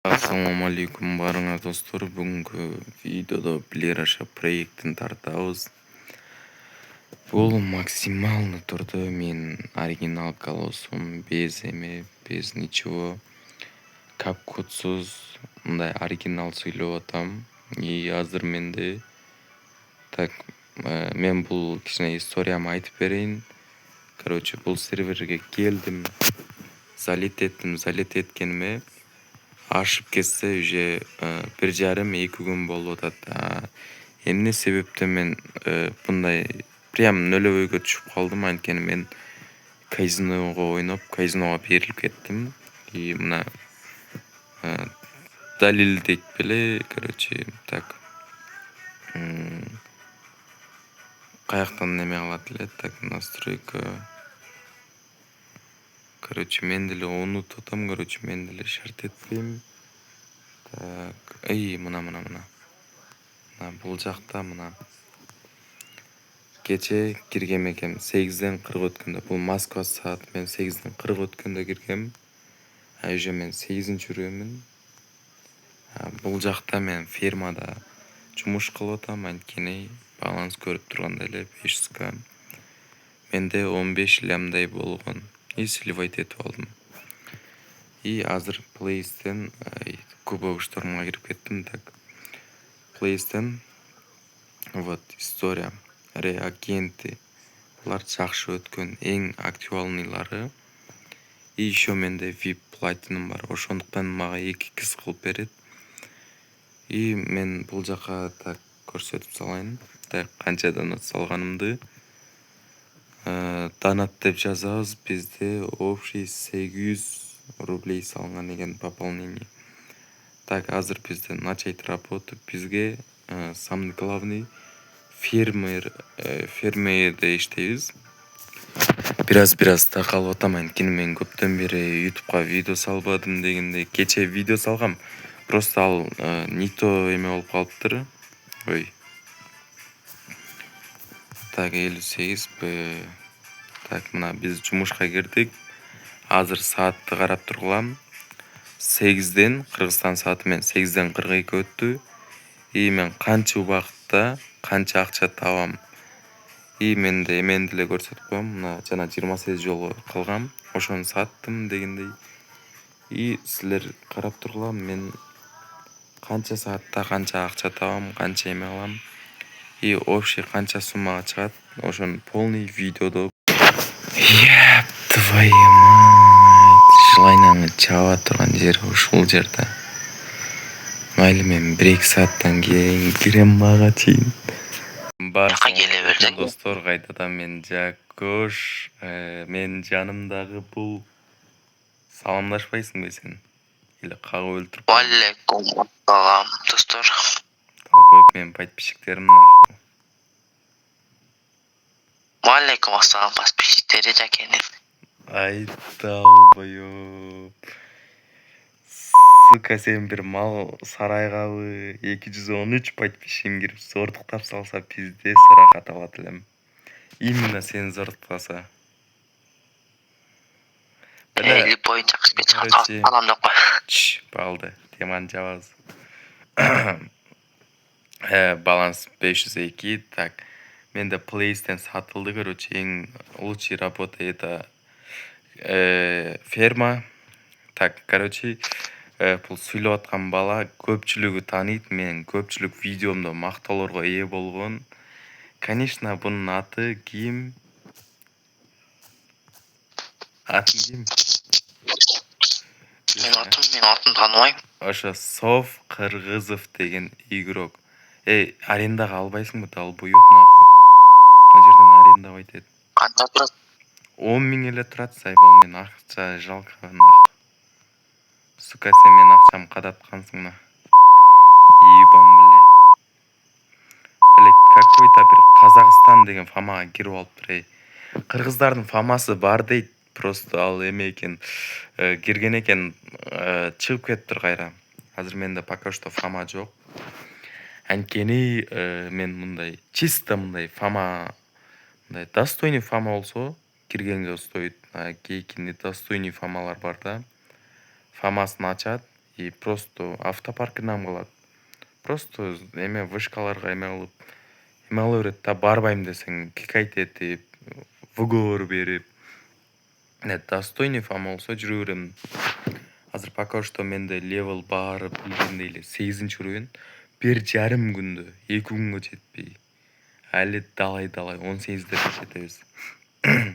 Assalamu alaikum барыңа достор. Бүгінгі видеода Билер аша проектін тартабыз. Бұл максималны түрді мен оригинал колосум без эме, без ничего, капкутсуз мындай оригинал сүйлөп атам. И азыр менде так мен бұл кичине историямды айтып берейин. Короче, бұл серверге келдим, залет эткениме ашып кетсе уже 1,5-2 күн болуп атат. Эмне себептен мен мындай прям нөлөбөйгө түшүп калдым, анткени мен казиного ойноп, казиного берилип кеттим. И мына далилдейт беле, короче, так. Каяктан неме кылат эле, так, настройка. Короче, мен деле унутуп атам, короче, мен деле шарт этпейм. Так, мына. Бул жакта мына. Кече киргем экем 8-ден 40 өткөндө. Бул Москва саат, мен 8-ден 40 өткөндө киргем. Уже мен 8-нчи жүрөмүн. Бул жакта мен фермада жумуш кылып атам, анткени баланс көрүп тургандай эле 500к. Менде 15 лямдай болгон. И сливайт этип алдым. И азыр Place'тен Кубок штормга кирип кеттим, так. Place'тен вот история, реагенты. Булар жакшы өткөн эң актуальныйлары. И еще менде VIP Platinum бар. Ошондуктан мага 2x кылып берет. И мен бул жака так көрсөтүп салайын. Так, канча донат салганымды. Донат деп жазабыз. Бизде общий 800 рублей салган экен пополнение. Так, азыр бизде начать работу. Бизге самый главный фермерде иштейбиз. Бираз такалып атам, анткени мен көптөн бери YouTube'га видео салбадым дегенде. Кече видео салгам. Просто ал не то эме болуп калыптыр. Так, 58 Так, мына биз жумушка кирдик. Азыр саатты карап тургулам. 8-ден Кыргызстан сааты менен 8-ден 42 өттү. И мен канча убакытта канча акча табам. И мен деле көрсөтүп коем. Мына жана 28 жолу кылгам. Ошону саттым дегендей. И силер карап тургула, мен канча саатта канча акча табам, канча эме алам. И общий канча суммага чыгат. Ошону полный видеодо. Твою мать. Шлайнаңы чаба турган жер ушул жерде. Майлы мен 1-2 сааттан кийин кирем мага чейин. Барка келе берсең. Достор, кайтадан мен Жакош. Мен жанымдагы бул саламдашпайсыңбы сен? Или кагып өлтүрүп? Алейкум ассалам, достор. Толбоюп менин подписчиктерим нахуй. Алейкум ассалам, подписчиктери жакенин. Ай, толбоюп. Сука, сен бир мал сарайгабы 213 подписчигим кирип зордуктап салса, пиздец рахат алат элем. Именно сен зордуктаса. Элип боюнча кызбет алам деп кой. Балды, теманы жабабыз. Баланс 502, так. Менде Place'тен сатылды, короче, эң лучший работа это ферма. Так, короче, бул сүйлөп аткан бала көпчүлүгү тааныйт. Мен көпчүлүк видеомдо мактоолорго ээ болгон. Конечно, бунун аты ким? Менин атын тааныбайм. Ошо Сов Кыргызов деген игрок. Арендага албайсыңбы, долбоёб нахуй. Мына жерден арендовать эт. Канча турат? 10 000 эле турат, сайбол. Мен акча жалко нахуй. Сука, сен менин акчамды кадаткансың на. Ебам, бле. Блять, какой-то бир Казакстан деген фамага кирип алыптыр. Кыргыздардын фамасы бар дейт. Просто ал эме экен, кирген экен, чыгып кетиптир кайра. Азыр менде пока что фама жок. Анткени мен мындай чисто мындай фама, мындай достойный фама болсо киргенге стоит. Кейки недостойный фамалар бар да. Фамасын ачат и просто автопаркынан калат. Просто эме вышкаларга эме кыла берет да, барбайм десең кикайт этип, выговор берип, достойный фам болсо жүрө берем. Азыр пока что менде левел барып билгендей эле 8 уровень, 1,5 күндө, 2 күнгө жетпей. Әлі далай 18'де жетебиз.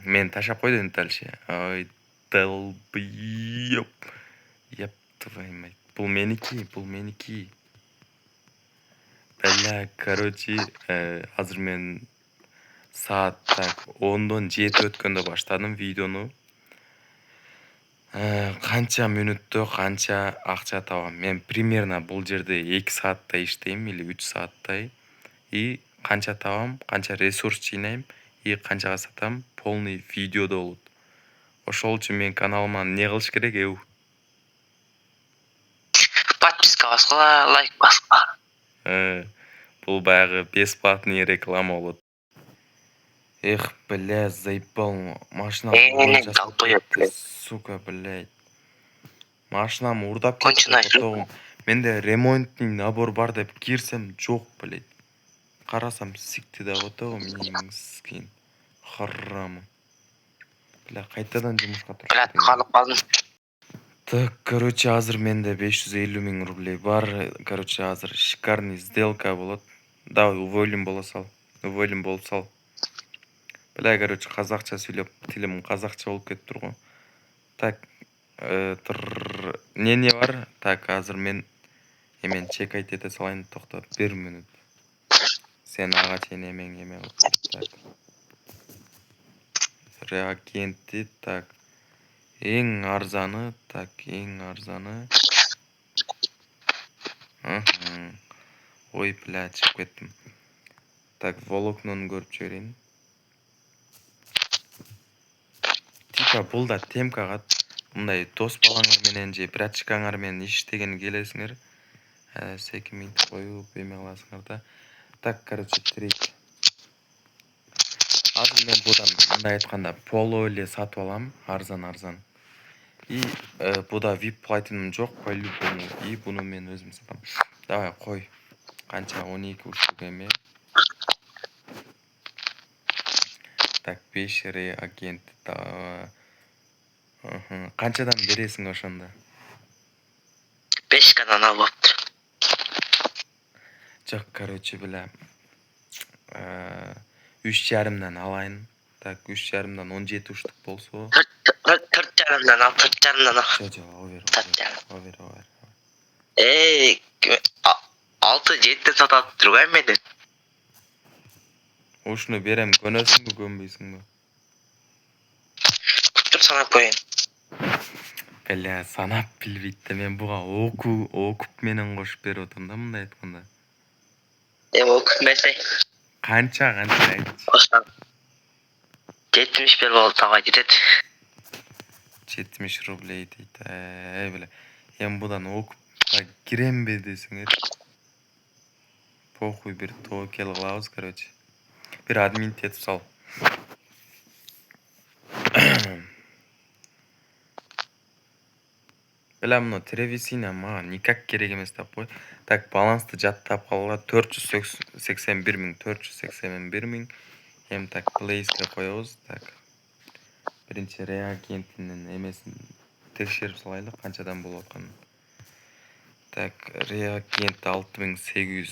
Мен ташап койдум дальше. Ай, долбоёб. Еп твою мать. Бул меники. Бля, короче, азыр мен саат так 10дон 7 өткөндө баштадым видеону. Канча мүнөттө канча акча табам? Мен примерно бул жерде 2 сааттай иштейм или 3 сааттай. И канча табам, канча ресурс жыйнайм, и канчага сатам, полный видеодо болот. Ошол үчүн мен каналыма эмне кылыш керек, эу? Подписка баскыла, лайк баскыла. Бул баягы бесплатный реклама болот. Эх, бля, заебал. Машинам Долбоёб, блядь. сука, блядь. Машинам урдап Конченый кетти, котогум. Менде ремонтный набор бар деп кирсем, жок, блядь. Карасам сикти да котогум, скин. Харамы. Бля, кайтадан жумушка туруш керек. Калып калдым. Так, короче, азыр менде 550 000 рублей бар. Короче, азыр шикарный сделка болот. Давай, уволим боло сал. Бля, короче, казакча сүйлөп, тилим казакча болуп кетиптир го. Так, не бар? Так, азыр мен эмен чекайт эте салайын, токто, 1 мүнөт. Сен ага чейин эмең эме кылып. Так. Реагенти, так. Эң арзаны, так, Ой, бля, чыгып кеттим. Так, волокнону көрүп жиберейин. Типа бул да темкага мындай дос балаңар менен же братчикаңар менен иштеген келесиңер. Секиминт коюп эме кыласыңар да. Так, короче, трейд. Азыр мен будан мындай айтканда поло эле сатып алам, арзан. И буда VIP платинум жок, по-любому. И буну мен өзүм сатам. Давай, кой. Канча 12 уштук эме. Так, 5 реагент. Канчадан бересиң ошондо? 5кадан алып болуптур. Жок, короче, бля. 3,5-дан алайын. Так, 3,5-дан 17 уштук болсо. 4,5-дан ал, 4,5-дан ал. Жок, овер. 6-7 сатат тургай менен. Ушуну берем, көнөсүңбү, көнбөйсүңбү? Күттүр санап коеюн. Бля, санап билбейт да, мен буга окуп менен кошуп берип атам да, мындай айтканда. Окуп берсей. Канча айтчы. 71 болуп табай кетет. 70 рублей дейт. Бля. Эми будан окупка киремби десеңер. Похуй, бир токел кылабыз, короче. Бир админ етип сал. Бля, мына тревисина мага никак керек эмес деп кой. Так, балансты жаттап калгыла 481 000. Эми так, плейске коебуз. Так. Биринчи реагентинин эмесин текшерип салайлы, канчадан болуп атканын. Так, реагент 6800,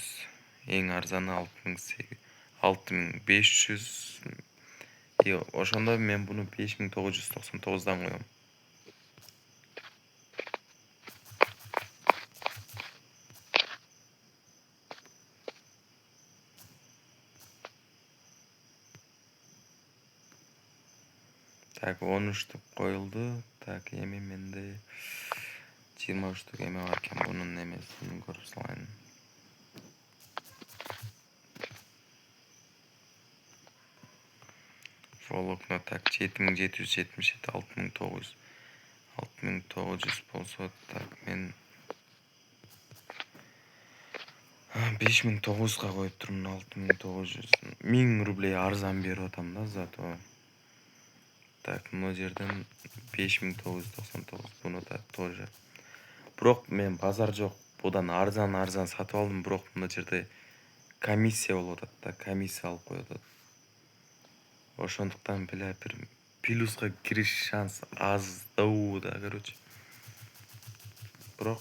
эң арзаны 6500. И ошондо мен буну 5999-дан коем. Так, 10 штук коюлду. Так, эми менде 20 штук эме бар экен, бунун эмесин көрүп салайын. Волокно, так, 7777, 6900 болсо, так, мен 5900-га коюп турмун, 6900. 1000 рублей арзан берип атам да, зато. Так, мына жерден 5999, буну да тоже. Бирок мен базар жок, будан арзан сатып алдым, бирок мына жерде комиссия болуп атат да, комиссия алып коюп атат. Ошондуктан бир плюска кириш шанс аздау да, короче. Бирок,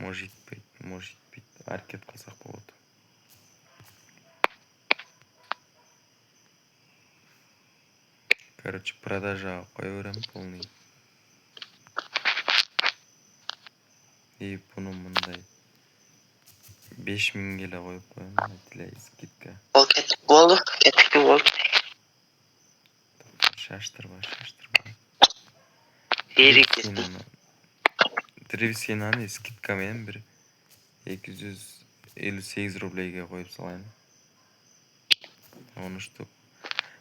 может итпейт, аракет кылсак болот. Короче, продажа кое берем полный. И буну мындай 5000 эле коюп коем, для скидка. Ол кетип болду. Кетип болду. Шаштырба. Древесинаны скидка менен бир 258 рублейге коюп салайын. 10 штук.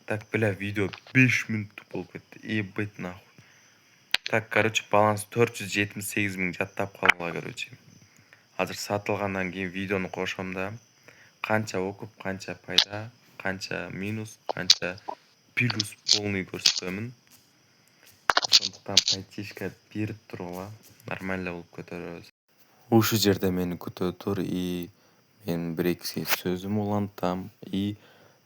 Так, бля, видео 5 мүнөттүк болуп кетти. Ебать нахуй. Так, короче, баланс 478 000 жаттап калгыла, короче. Азыр сатылгандан кийин видеону кошом да, канча окуп, канча пайда, канча минус, канча плюс полный көрсөтөмүн. Ошондуктан пайтишка берип тургула, нормально болуп көтөрөбүз. Ушул жерде мени күтө тур, и мен бир-эки сөзүм улантам, и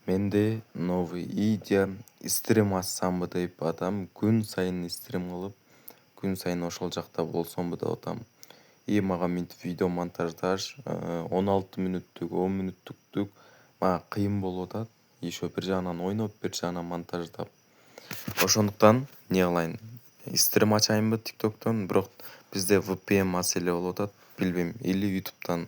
менде новый идея, стрим ачсамбы деп атам. Күн сайын стрим кылып, күн сайын ошол жакта болсомбу деп атам. И мага минтип видео монтаждаш 16 мүнөттүк, 10 мүнөттүк мага кыйын болуп атат. Еще бир жагынан ойноп, бир жагынан монтаждап. Ошондуктан не кылайын? Стрим ачайынбы TikTok'тон, бирок бизде VPN маселе болуп атат, билбейм, или YouTube'дан.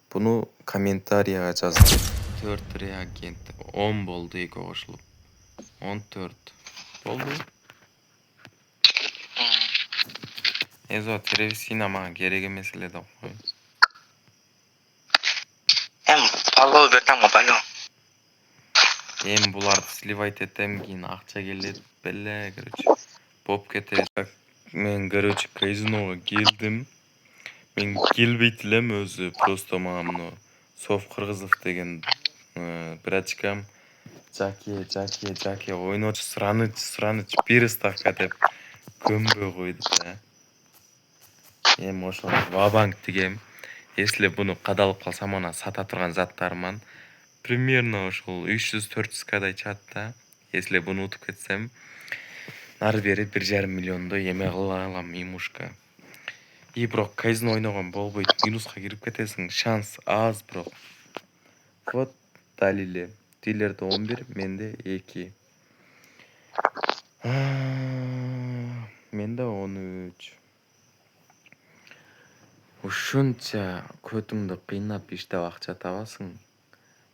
Буну комментарийга жазып. 4 реагент 10 болду, эки кошулуп. 14 болду. Эзо древесина мага керек эмес эле деп кой. Палоо бертамга палоо. Буларды сливайт этем, кийин акча келет, беле, короче. Боп кетет. Мен, короче, казиного келдим. Мен келбейт элем өзү, просто мага муну Соф Кыргызов деген братчикам Жаке ойноч Сраныч бир ставка деп көмбөй койду да. Ошо вабанк дегем. Если буну кадалып калсам, ана сата турган заттарыман примерно ошол 300-400кдай чыгат да. Если буну утуп кетсем, нары бери 1,5 миллиондой эме кыла алам, имушка. И бирок казино ойногон болбойт, минуска кирип кетесиң, шанс аз бирок. Вот далиле. Дилерде 11, менде 2. Менде 13. Ушунча көтүңдү кыйнап иштеп акча табасың.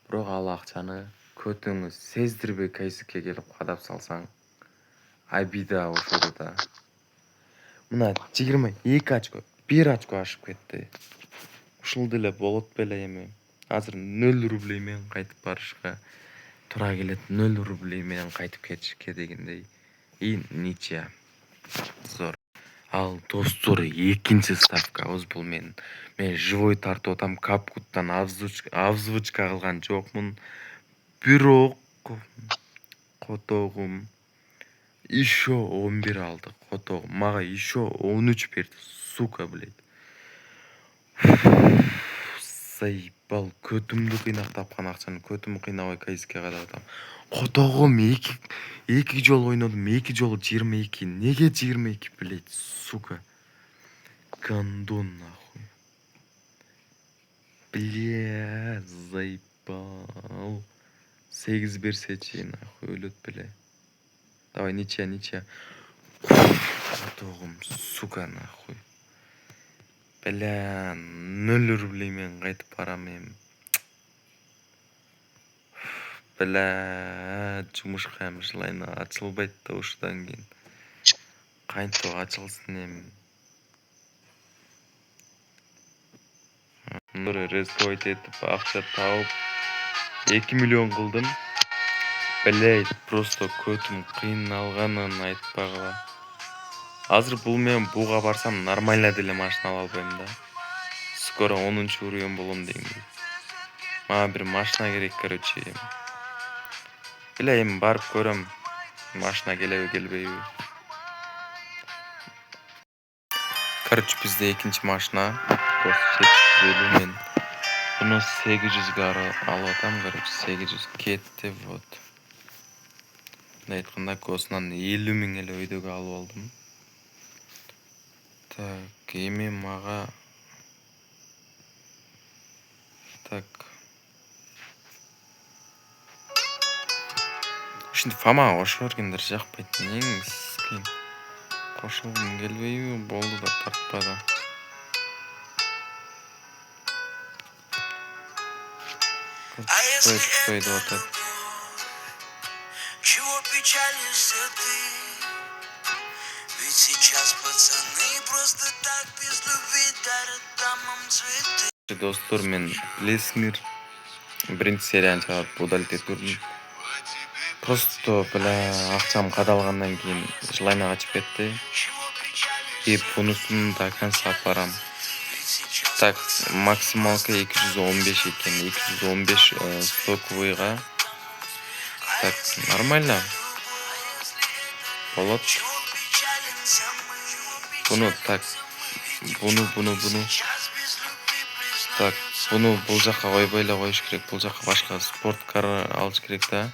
Бирок ал акчаны көтүңү сездирбей кайсыкке келип кадап салсаң, обида ошодо да. Мына 22 очко, 1 очко ашып кетти. Ушул деле болот беле эми. Азыр 0 рублей менен кайтып барышка туура келет, 0 рублей менен кайтып кетишке дегендей. И ничья. Зор. Ал достор, экинчи ставкабыз бул мен живой тартып атам, капкуттан озвучка кылган жокмун. Бирок котогум еще 11 алды, котогум мага еще 13 берди, сука, блядь. Заебал, көтүмдү кыйнап тапкан акчаны көтүм кыйнабай кайсыкке кадап атам. Котогум эки жолу ойнодум, 2 жолу 22. Неге 22, блядь, сука? Гандон нахуй. Бля, заебал. 8 берсечи, нахуй, өлөт беле. Давай, ничья. Котогум, сука, нахуй. Бля, 0 рублей менен кайтып барам эми. Бля, жумушка эми жылайын, ачылбайт да ушудан кийин. Кантип ачылсын эми. Ресковать этип акча тауып 2 миллион кылдым. Блять, просто көтүм кыйналганын айтпагыла. Азыр бул менен буга барсам нормально деле машина ала албайм да. Скоро 10 уровень болом дейм. Мага бир машина керек, короче. Бля, эми барып көрөм, машина келеби келбейби. Короче, бизде экинчи машина. Гос 750 мен. Буну 800 алып атам, короче, 800 кетти, вот. Айтканда Госунан 50 миң эле өйдөгө алып алдым. Так, эми мага так. Ушинтип фамага кошо бергендер жакпайт. Эң кийин кошулгум келбейби, болду да тартпады. Стой деп атат. Чего печалишься ты? Ведь сейчас пацаны просто так без любви дарят дамам цветы. Достор, мен билесиңер, биринчи серияны чыгып удалить этип просто акчам кадалгандан кийин желание качып кетти. И бунусун до конца барам. Так, максималка 215 экен. 215 стоковыйга. Так, нормально. Болот. Буну так. Буну. Так, буну бул жакка койбой эле коюш керек. Бул жакка башка спорткар алыш керек да.